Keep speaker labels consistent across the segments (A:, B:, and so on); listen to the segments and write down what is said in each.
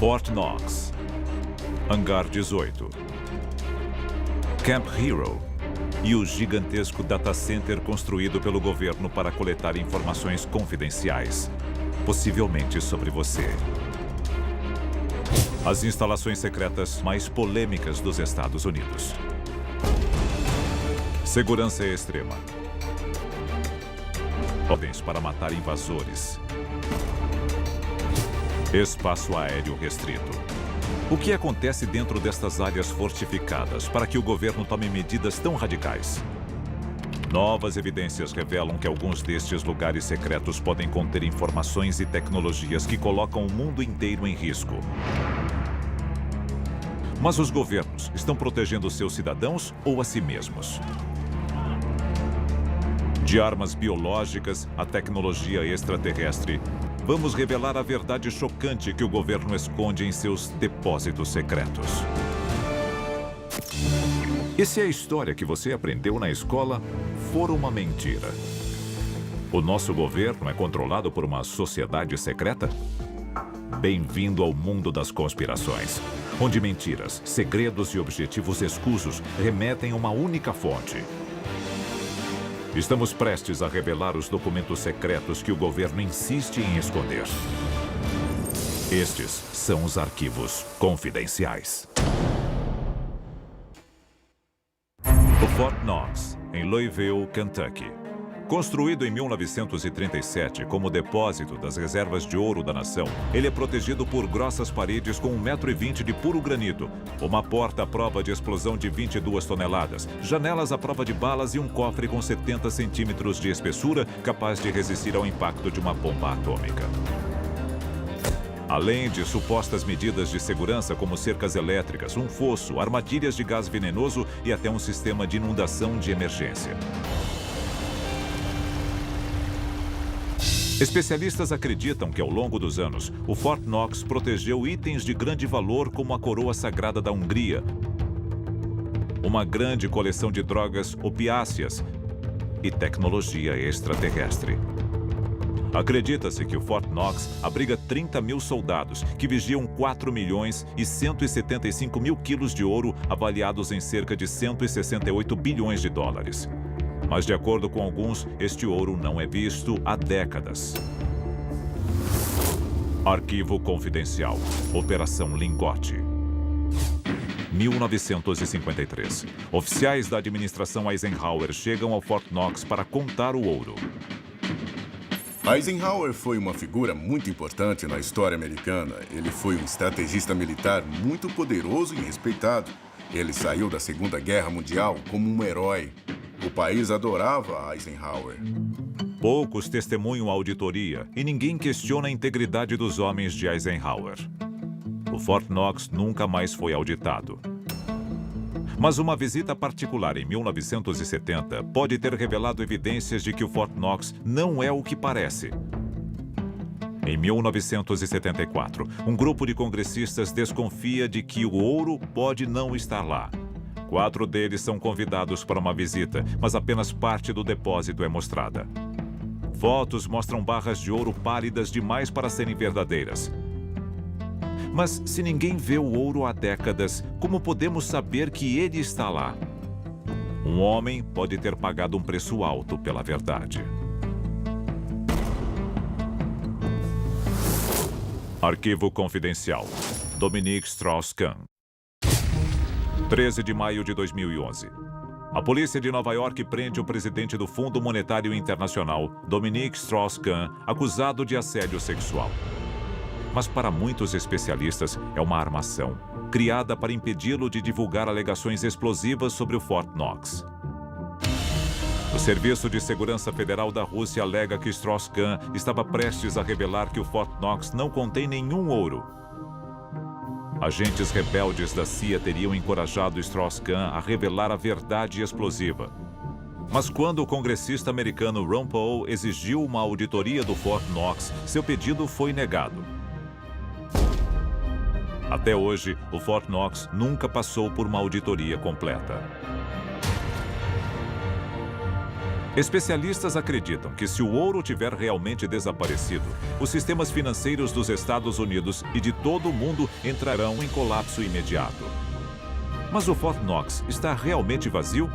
A: Fort Knox, Hangar 18, Camp Hero e o gigantesco data center construído pelo governo para coletar informações confidenciais, possivelmente sobre você. As instalações secretas mais polêmicas dos Estados Unidos. Segurança extrema. Ordens para matar invasores. Espaço aéreo restrito. O que acontece dentro destas áreas fortificadas para que o governo tome medidas tão radicais? Novas evidências revelam que alguns destes lugares secretos podem conter informações e tecnologias que colocam o mundo inteiro em risco. Mas os governos estão protegendo seus cidadãos ou a si mesmos? De armas biológicas à tecnologia extraterrestre, vamos revelar a verdade chocante que o governo esconde em seus depósitos secretos. E se a história que você aprendeu na escola for uma mentira? O nosso governo é controlado por uma sociedade secreta? Bem-vindo ao mundo das conspirações, onde mentiras, segredos e objetivos escusos remetem a uma única fonte. Estamos prestes a revelar os documentos secretos que o governo insiste em esconder. Estes são os arquivos confidenciais. O Fort Knox, em Louisville, Kentucky. Construído em 1937 como depósito das reservas de ouro da nação, ele é protegido por grossas paredes com 1,20 m de puro granito, uma porta à prova de explosão de 22 toneladas, janelas à prova de balas e um cofre com 70 centímetros de espessura capaz de resistir ao impacto de uma bomba atômica. Além de supostas medidas de segurança como cercas elétricas, um fosso, armadilhas de gás venenoso e até um sistema de inundação de emergência. Especialistas acreditam que, ao longo dos anos, o Fort Knox protegeu itens de grande valor como a coroa sagrada da Hungria, uma grande coleção de drogas opiáceas e tecnologia extraterrestre. Acredita-se que o Fort Knox abriga 30 mil soldados que vigiam 4 milhões e 175 mil quilos de ouro avaliados em cerca de 168 bilhões de dólares. Mas, de acordo com alguns, este ouro não é visto há décadas. Arquivo confidencial. Operação Lingote. 1953. Oficiais da administração Eisenhower chegam ao Fort Knox para contar o ouro.
B: Eisenhower foi uma figura muito importante na história americana. Ele foi um estrategista militar muito poderoso e respeitado. Ele saiu da Segunda Guerra Mundial como um herói. O país adorava Eisenhower.
A: Poucos testemunham a auditoria e ninguém questiona a integridade dos homens de Eisenhower. O Fort Knox nunca mais foi auditado. Mas uma visita particular em 1970 pode ter revelado evidências de que o Fort Knox não é o que parece. Em 1974, um grupo de congressistas desconfia de que o ouro pode não estar lá. 4 deles são convidados para uma visita, mas apenas parte do depósito é mostrada. Fotos mostram barras de ouro pálidas demais para serem verdadeiras. Mas se ninguém vê o ouro há décadas, como podemos saber que ele está lá? Um homem pode ter pagado um preço alto pela verdade. Arquivo confidencial. Dominique Strauss-Kahn. 13 de maio de 2011. A polícia de Nova York prende o presidente do Fundo Monetário Internacional, Dominique Strauss-Kahn, acusado de assédio sexual. Mas para muitos especialistas é uma armação, criada para impedi-lo de divulgar alegações explosivas sobre o Fort Knox. O Serviço de Segurança Federal da Rússia alega que Strauss-Kahn estava prestes a revelar que o Fort Knox não contém nenhum ouro. Agentes rebeldes da CIA teriam encorajado Strauss-Kahn a revelar a verdade explosiva. Mas quando o congressista americano Ron Paul exigiu uma auditoria do Fort Knox, seu pedido foi negado. Até hoje, o Fort Knox nunca passou por uma auditoria completa. Especialistas acreditam que se o ouro tiver realmente desaparecido, os sistemas financeiros dos Estados Unidos e de todo o mundo entrarão em colapso imediato. Mas o Fort Knox está realmente vazio?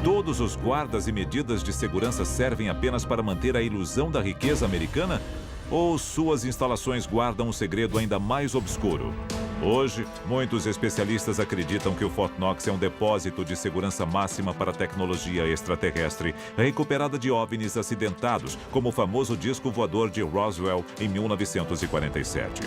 A: Todos os guardas e medidas de segurança servem apenas para manter a ilusão da riqueza americana? Ou suas instalações guardam um segredo ainda mais obscuro? Hoje, muitos especialistas acreditam que o Fort Knox é um depósito de segurança máxima para tecnologia extraterrestre, recuperada de OVNIs acidentados, como o famoso disco voador de Roswell em 1947.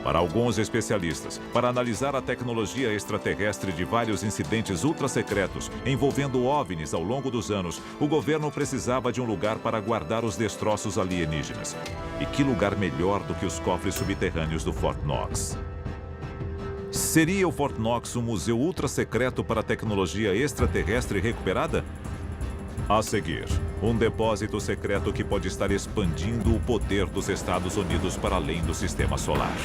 A: Para alguns especialistas, para analisar a tecnologia extraterrestre de vários incidentes ultrasecretos envolvendo OVNIs ao longo dos anos, o governo precisava de um lugar para guardar os destroços alienígenas. E que lugar melhor do que os cofres subterrâneos do Fort Knox? Seria o Fort Knox um museu ultrasecreto para tecnologia extraterrestre recuperada? A seguir, um depósito secreto que pode estar expandindo o poder dos Estados Unidos para além do sistema solar.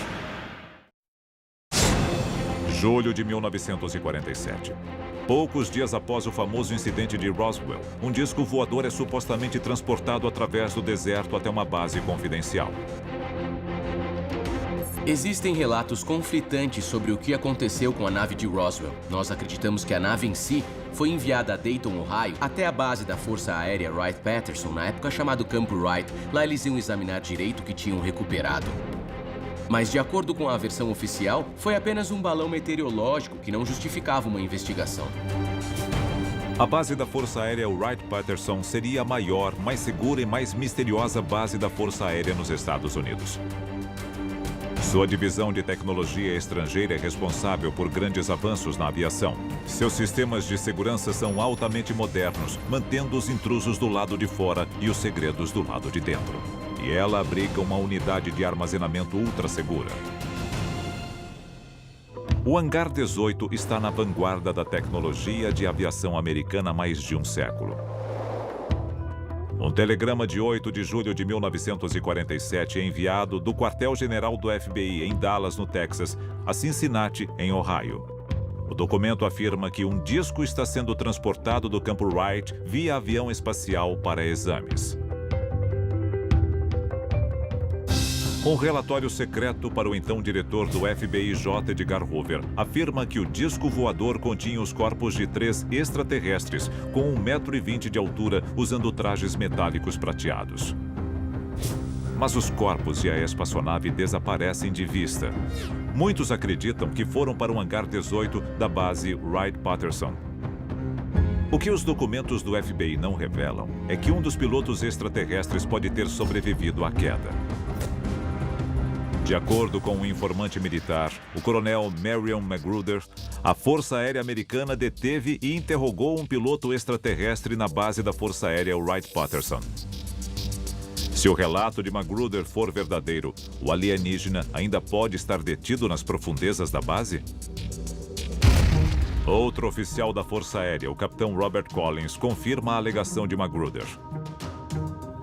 A: Julho de 1947. Poucos dias após o famoso incidente de Roswell, um disco voador é supostamente transportado através do deserto até uma base confidencial.
C: Existem relatos conflitantes sobre o que aconteceu com a nave de Roswell. Nós acreditamos que a nave em si foi enviada a Dayton, Ohio, até a base da Força Aérea Wright-Patterson, na época chamado Campo Wright. Lá eles iam examinar direito o que tinham recuperado. Mas, de acordo com a versão oficial, foi apenas um balão meteorológico que não justificava uma investigação.
A: A base da Força Aérea Wright-Patterson seria a maior, mais segura e mais misteriosa base da Força Aérea nos Estados Unidos. Sua divisão de tecnologia estrangeira é responsável por grandes avanços na aviação. Seus sistemas de segurança são altamente modernos, mantendo os intrusos do lado de fora e os segredos do lado de dentro. E ela abriga uma unidade de armazenamento ultra segura. O Hangar 18 está na vanguarda da tecnologia de aviação americana há mais de um século. Um telegrama de 8 de julho de 1947 é enviado do quartel-general do FBI em Dallas, no Texas, a Cincinnati, em Ohio. O documento afirma que um disco está sendo transportado do Campo Wright via avião espacial para exames. Um relatório secreto para o então diretor do FBI, J. Edgar Hoover, afirma que o disco voador continha os corpos de 3 extraterrestres com 1,20 m de altura, usando trajes metálicos prateados. Mas os corpos e a espaçonave desaparecem de vista. Muitos acreditam que foram para o Hangar 18 da base Wright-Patterson. O que os documentos do FBI não revelam é que um dos pilotos extraterrestres pode ter sobrevivido à queda. De acordo com um informante militar, o coronel Marion Magruder, a Força Aérea Americana deteve e interrogou um piloto extraterrestre na base da Força Aérea Wright-Patterson. Se o relato de Magruder for verdadeiro, o alienígena ainda pode estar detido nas profundezas da base? Outro oficial da Força Aérea, o capitão Robert Collins, confirma a alegação de Magruder.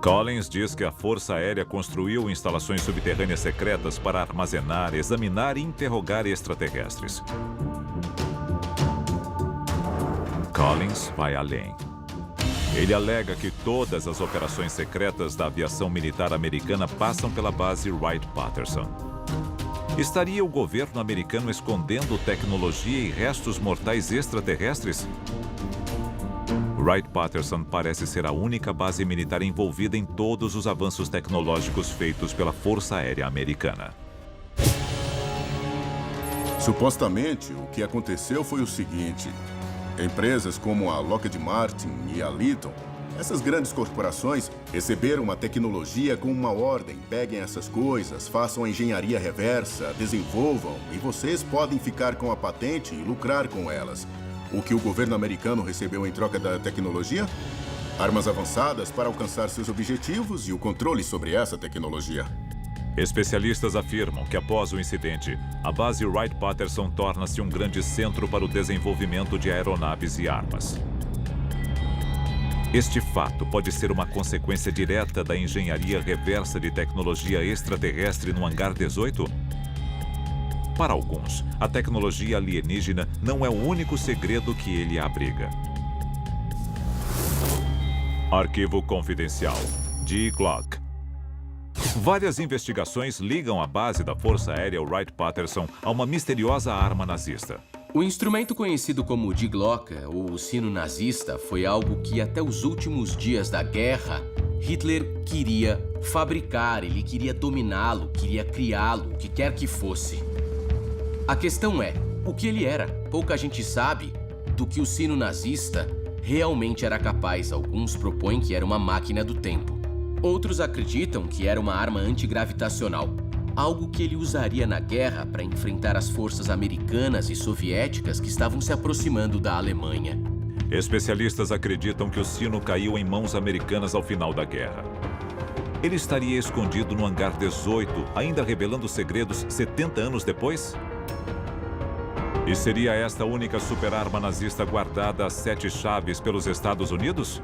A: Collins diz que a Força Aérea construiu instalações subterrâneas secretas para armazenar, examinar e interrogar extraterrestres. Collins vai além. Ele alega que todas as operações secretas da aviação militar americana passam pela base Wright-Patterson. Estaria o governo americano escondendo tecnologia e restos mortais extraterrestres? Wright-Patterson parece ser a única base militar envolvida em todos os avanços tecnológicos feitos pela Força Aérea Americana.
B: Supostamente, o que aconteceu foi o seguinte. Empresas como a Lockheed Martin e a Litton, essas grandes corporações, receberam uma tecnologia com uma ordem. Peguem essas coisas, façam a engenharia reversa, desenvolvam, e vocês podem ficar com a patente e lucrar com elas. O que o governo americano recebeu em troca da tecnologia? Armas avançadas para alcançar seus objetivos e o controle sobre essa tecnologia.
A: Especialistas afirmam que após o incidente, a base Wright-Patterson torna-se um grande centro para o desenvolvimento de aeronaves e armas. Este fato pode ser uma consequência direta da engenharia reversa de tecnologia extraterrestre no Hangar 18? Para alguns, a tecnologia alienígena não é o único segredo que ele abriga. Arquivo confidencial. D. Glock. Várias investigações ligam a base da Força Aérea Wright-Patterson a uma misteriosa arma nazista.
C: O instrumento conhecido como Die Glocke, ou sino nazista, foi algo que até os últimos dias da guerra, Hitler queria fabricar, ele queria dominá-lo, queria criá-lo, o que quer que fosse. A questão é, o que ele era? Pouca gente sabe do que o sino nazista realmente era capaz. Alguns propõem que era uma máquina do tempo. Outros acreditam que era uma arma antigravitacional, algo que ele usaria na guerra para enfrentar as forças americanas e soviéticas que estavam se aproximando da Alemanha.
A: Especialistas acreditam que o sino caiu em mãos americanas ao final da guerra. Ele estaria escondido no hangar 18, ainda revelando segredos 70 anos depois? E seria esta a única superarma nazista guardada a 7 chaves pelos Estados Unidos?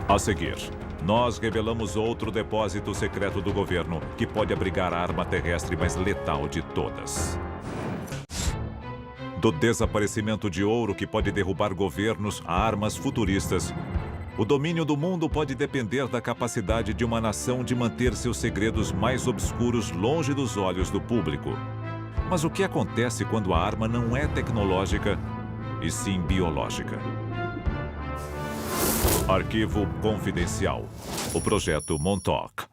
A: A seguir, nós revelamos outro depósito secreto do governo que pode abrigar a arma terrestre mais letal de todas. Do desaparecimento de ouro que pode derrubar governos a armas futuristas, o domínio do mundo pode depender da capacidade de uma nação de manter seus segredos mais obscuros longe dos olhos do público. Mas o que acontece quando a arma não é tecnológica, e sim biológica? Arquivo confidencial. O projeto Montauk.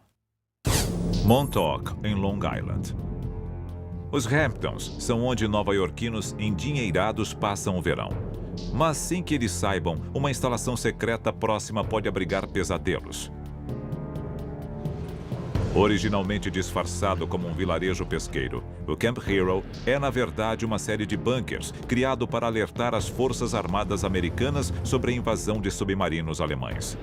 A: Montauk, em Long Island. Os Hamptons são onde nova-iorquinos endinheirados passam o verão. Mas sem que eles saibam, uma instalação secreta próxima pode abrigar pesadelos. Originalmente disfarçado como um vilarejo pesqueiro, o Camp Hero é, na verdade, uma série de bunkers criado para alertar as forças armadas americanas sobre a invasão de submarinos alemães.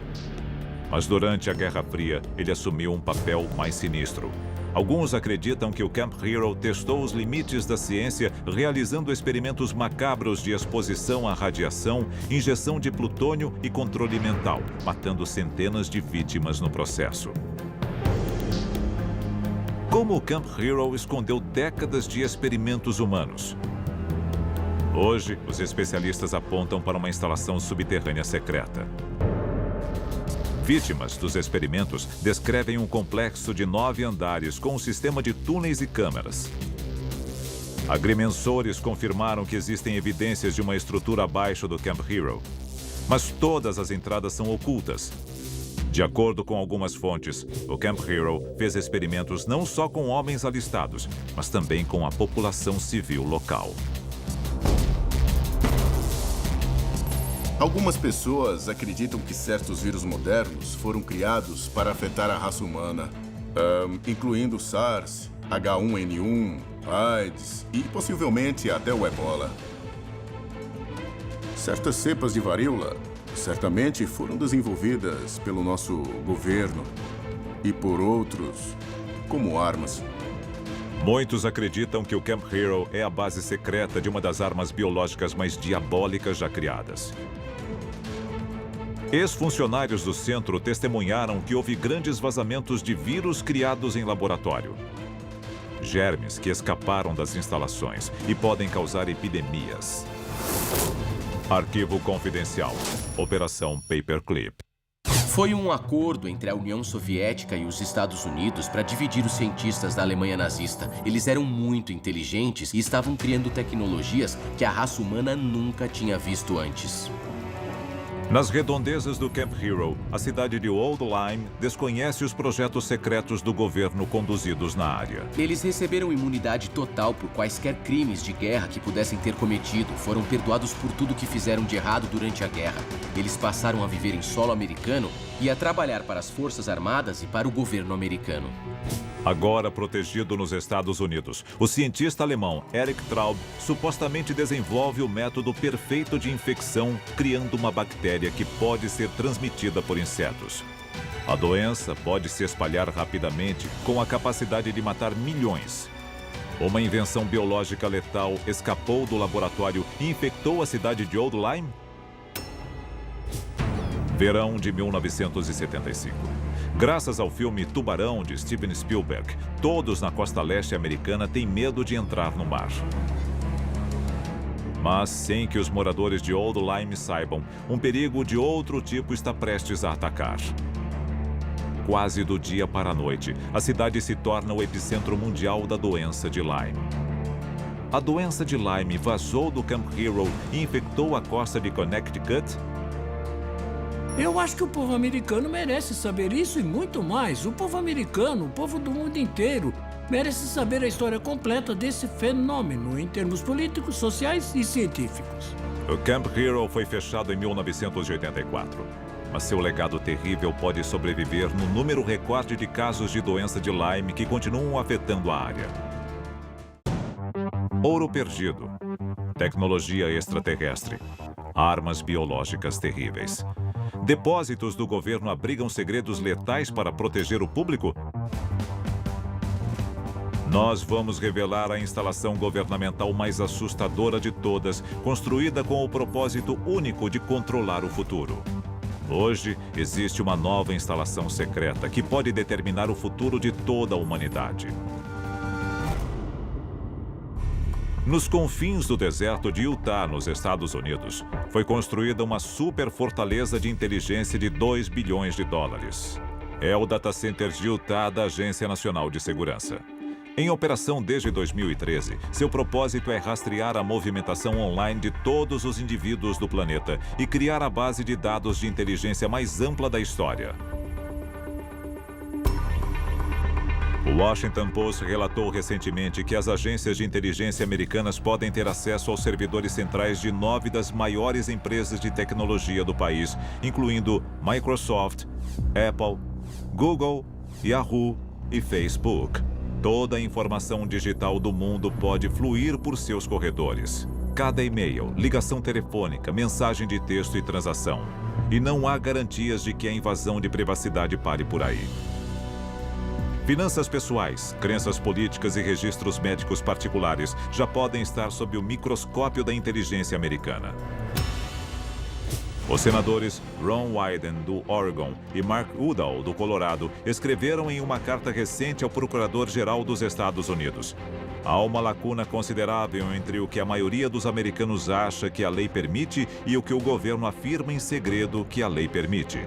A: Mas durante a Guerra Fria, ele assumiu um papel mais sinistro. Alguns acreditam que o Camp Hero testou os limites da ciência realizando experimentos macabros de exposição à radiação, injeção de plutônio e controle mental, matando centenas de vítimas no processo. Como o Camp Hero escondeu décadas de experimentos humanos? Hoje, os especialistas apontam para uma instalação subterrânea secreta. Vítimas dos experimentos descrevem um complexo de 9 andares com um sistema de túneis e câmeras. Agrimensores confirmaram que existem evidências de uma estrutura abaixo do Camp Hero, mas todas as entradas são ocultas. De acordo com algumas fontes, o Camp Hero fez experimentos não só com homens alistados, mas também com a população civil local.
B: Algumas pessoas acreditam que certos vírus modernos foram criados para afetar a raça humana, incluindo SARS, H1N1, AIDS e possivelmente até o Ebola. Certas cepas de varíola certamente foram desenvolvidas pelo nosso governo e por outros como armas.
A: Muitos acreditam que o Camp Hero é a base secreta de uma das armas biológicas mais diabólicas já criadas. Ex-funcionários do centro testemunharam que houve grandes vazamentos de vírus criados em laboratório. Germes que escaparam das instalações e podem causar epidemias. Arquivo confidencial. Operação Paperclip.
C: Foi um acordo entre a União Soviética e os Estados Unidos para dividir os cientistas da Alemanha nazista. Eles eram muito inteligentes e estavam criando tecnologias que a raça humana nunca tinha visto antes.
A: Nas redondezas do Camp Hero, a cidade de Old Lyme desconhece os projetos secretos do governo conduzidos na área.
C: Eles receberam imunidade total por quaisquer crimes de guerra que pudessem ter cometido. Foram perdoados por tudo que fizeram de errado durante a guerra. Eles passaram a viver em solo americano e a trabalhar para as Forças Armadas e para o governo americano.
A: Agora protegido nos Estados Unidos, o cientista alemão Erich Traub supostamente desenvolve o método perfeito de infecção, criando uma bactéria que pode ser transmitida por insetos. A doença pode se espalhar rapidamente com a capacidade de matar milhões. Uma invenção biológica letal escapou do laboratório e infectou a cidade de Old Lyme? Verão de 1975. Graças ao filme Tubarão, de Steven Spielberg, todos na costa leste americana têm medo de entrar no mar. Mas sem que os moradores de Old Lyme saibam, um perigo de outro tipo está prestes a atacar. Quase do dia para a noite, a cidade se torna o epicentro mundial da doença de Lyme. A doença de Lyme vazou do Camp Hero e infectou a costa de Connecticut?
D: Eu acho que o povo americano merece saber isso e muito mais. O povo americano, o povo do mundo inteiro, merece saber a história completa desse fenômeno em termos políticos, sociais e científicos.
A: O Camp Hero foi fechado em 1984, mas seu legado terrível pode sobreviver no número recorde de casos de doença de Lyme que continuam afetando a área. Ouro perdido, tecnologia extraterrestre, armas biológicas terríveis. Depósitos do governo abrigam segredos letais para proteger o público? Nós vamos revelar a instalação governamental mais assustadora de todas, construída com o propósito único de controlar o futuro. Hoje, existe uma nova instalação secreta que pode determinar o futuro de toda a humanidade. Nos confins do deserto de Utah, nos Estados Unidos, foi construída uma super fortaleza de inteligência de 2 bilhões de dólares. É o Data Center de Utah da Agência Nacional de Segurança. Em operação desde 2013, seu propósito é rastrear a movimentação online de todos os indivíduos do planeta e criar a base de dados de inteligência mais ampla da história. O Washington Post relatou recentemente que as agências de inteligência americanas podem ter acesso aos servidores centrais de 9 das maiores empresas de tecnologia do país, incluindo Microsoft, Apple, Google, Yahoo e Facebook. Toda a informação digital do mundo pode fluir por seus corredores. Cada e-mail, ligação telefônica, mensagem de texto e transação. E não há garantias de que a invasão de privacidade pare por aí. Finanças pessoais, crenças políticas e registros médicos particulares já podem estar sob o microscópio da inteligência americana. Os senadores Ron Wyden, do Oregon, e Mark Udall, do Colorado, escreveram em uma carta recente ao Procurador-Geral dos Estados Unidos. Há uma lacuna considerável entre o que a maioria dos americanos acha que a lei permite e o que o governo afirma em segredo que a lei permite.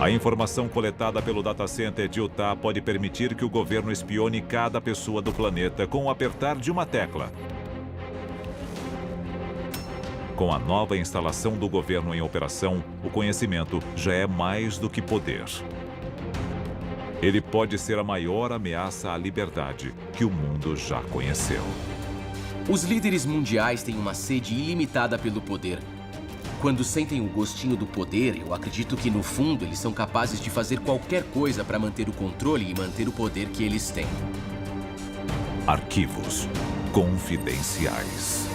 A: A informação coletada pelo Data Center de Utah pode permitir que o governo espione cada pessoa do planeta com o apertar de uma tecla. Com a nova instalação do governo em operação, o conhecimento já é mais do que poder. Ele pode ser a maior ameaça à liberdade que o mundo já conheceu.
C: Os líderes mundiais têm uma sede ilimitada pelo poder. Quando sentem o gostinho do poder, eu acredito que, no fundo, eles são capazes de fazer qualquer coisa para manter o controle e manter o poder que eles têm.
A: Arquivos confidenciais.